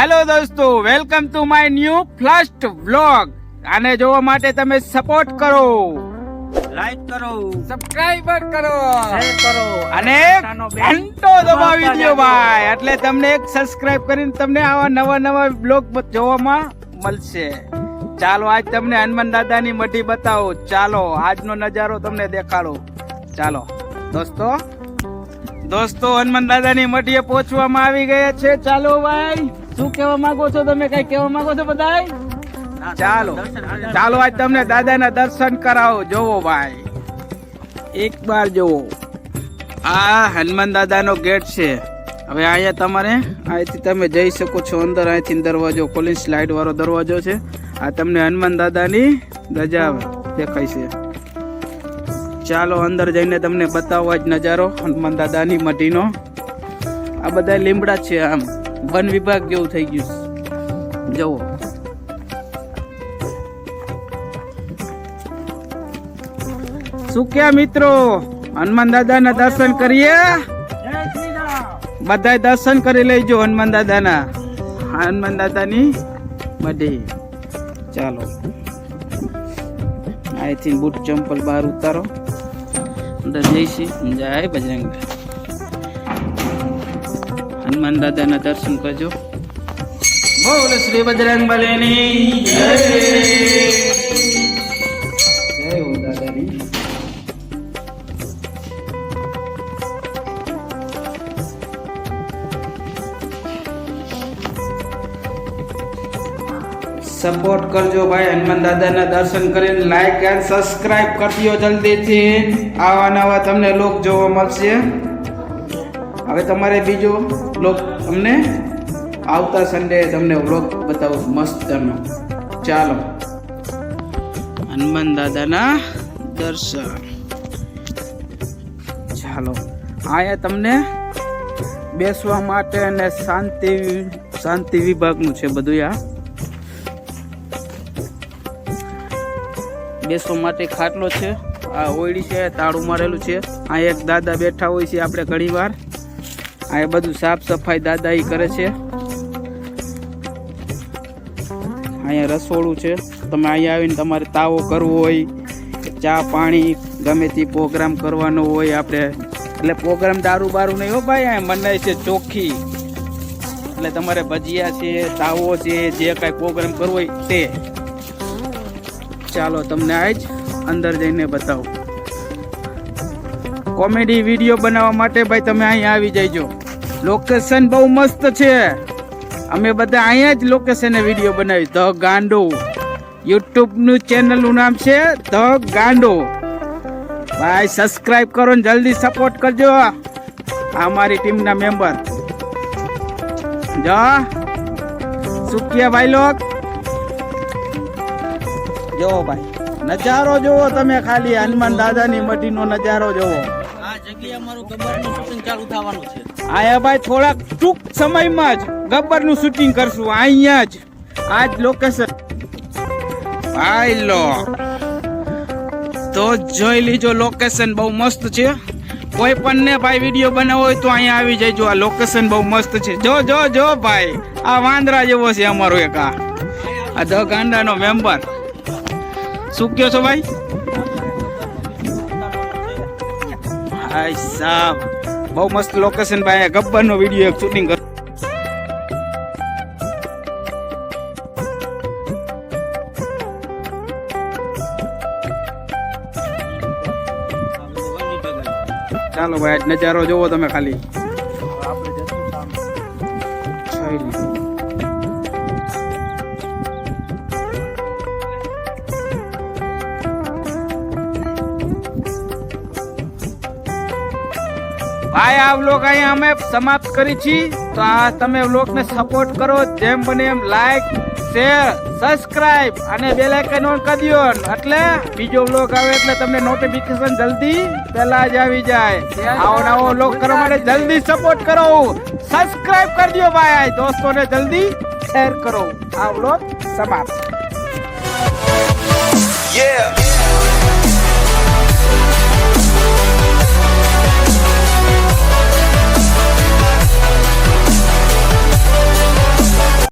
Hello દોસ્તો, welcome to my new first vlog. આને જોવા માટે તમે સપોર્ટ કરો, લાઈક કરો, સબસ્ક્રાઇબ કરો, શેર કરો અને ઘંટો દબાવી દો ભાઈ, એટલે તમને એક સબસ્ક્રાઇબ કરીને તમને આવા નવા વ્લોગ જોવામાં મળશે. ચાલો આજ તમને હનુમાન દાદાની મઢી બતાવો. ચાલો આજનો નજારો તમને દેખાડો. ચાલો દોસ્તો હનુમાન દાદાની મઢીએ પહોંચવામાં આવી ગયા છે. ચાલો ભાઈ, શું કહેવા માંગો છો તમે? કઈ કહેવા માંગો છો બધાય? ચાલો આજ તમને દાદાના દર્શન કરાવો. જોવો ભાઈ, એક બાર જોવો, આ હનુમાન દાદાનો ગેટ છે. હવે અહીંયા તમારે અહીંથી તમે જઈ શકો છો અંદર. અહીંથી દરવાજો ખોલીને સ્લાઇડ વાળો દરવાજો છે. આ તમને હનુમાન દાદાની ધજા દેખાય છે. ચાલો અંદર જઈને તમને બતાવો જ નજારો હનુમાન દાદાની મઢીનો. આ બધા લીમડા છે, આમ વન વિભાગ જેવું થઈ ગયું. જુઓ, શું ક્યાં મિત્રો, હનુમાન દાદાના દર્શન કરીએ. બધા દર્શન કરી લેજો હનુમાન દાદાની મઢી. ચાલો અહીંથી બૂટ ચંપલ બહાર ઉતારો, અંદર જઈશી. જય બજરંગ. હનુમાન દાદાના દર્શન કરજો. બોલ શ્રી બજરંગ બલીની જય. જય હો દાદાની. સપોર્ટ કરજો ભાઈ, હનુમાન દાદાના દર્શન કરીને લાઈક એન્ડ સબસ્ક્રાઇબ કરજો જલ્દીથી. આવા નવા તમને લોક જોવા મળશે. હવે તમારે બીજો લોક તમને આવતા સન્ડે તમને વ્લોગ બતાવું મસ્તનો. ચાલો હનુમાન દાદાના દર્શન. ચાલો અહીંયા તમને બેસવા માટે અને શાંતિ વિભાગનું છે બધું. આ બેસવા માટે ખાટલો છે, આ ઓયડી છે, તાળું મારેલું છે. આ એક દાદા બેઠા હોય છે. આપણે ઘણી વાર આ બધું સાફ સફાઈ દાદા ઈ કરે છે. અહીંયા રસોડું છે. તમે અહીંયા આવીને તમારે તાવો કરવો હોય, ચા પાણી ગમે તે પ્રોગ્રામ કરવાનો હોય આપણે, એટલે પ્રોગ્રામ દારૂ બારું નહીં હો ભાઈ, અહીંયા મનાય છે ચોખ્ખી. એટલે તમારે ભજીયા છે, તાવો છે, જે કાંઈ પ્રોગ્રામ કરવો હોય તે. ચાલો તમને આજ અંદર જઈને બતાવો. કોમેડી વિડીયો બનાવવા માટે ભાઈ તમે અહીંયા આવી જઈજો. લોકેશન બહુ મસ્ત છે. અમે બધા અહીંયા જ લોકેશને વિડીયો બનાવી. ધ ગાંડો યુટ્યુબનું ચેનલનું નામ છે ધ ગાંડો. ભાઈ સબસ્ક્રાઇબ કરો ને જલ્દી સપોર્ટ કરજો. આ અમારી ટીમના મેમ્બર જો સુખિયા ભાઈ લોક. જોવો ભાઈ, નજારો જોવો તમે, ખાલી હનુમાન દાદાની મઢીનો નજારો જોવો. આ જગ્યાએ અમારું ગબ્બરનું શૂટિંગ ચાલુ થવાનું છે. આયા ભાઈ થોડાક ટૂંક સમયમાં જ ગબ્બરનું શૂટિંગ કરશું અહીંયા જ. આ જ લોકેશન ભાઈ લો તો જોઈ લીજો. લોકેશન બહુ મસ્ત છે. કોઈ પણ ને ભાઈ વિડીયો બનાવવો હોય તો અહીંયા આવી જજો. આ લોકેશન બહુ મસ્ત છે. જો ભાઈ, આ વાંદરા જેવો છે અમારો એક. આ ધ ગાંડાનો મેમ્બર. શું કયો છો ભાઈ? હાય સાહેબ, બહુ મસ્ત લોકેશન ભાઈ. ગબ્બરનો વિડીયો એક શૂટિંગ કર. ચાલો ભાઈ, આજ નજારો જોવો તમે ખાલી. ભાઈ આ વ્લોગ અહીંયા અમે સમાપ્ત કરી છીએ. તો આ તમે વ્લોગને સપોર્ટ કરો, જેમ બને એમ લાઈક, શેર, સબસ્ક્રાઇબ અને બેલ આઇકન ઓન કરી દો, એટલે બીજો વ્લોગ આવે એટલે તમને નોટિફિકેશન જલ્દી પહેલા જ આવી જાય. આવો વ્લોગ કરવા માટે જલ્દી સપોર્ટ કરો, સબસ્ક્રાઇબ કરી દો ભાઈ. દોસ્તોને જલ્દી શેર કરો. આ વ્લોગ સમાપ્ત.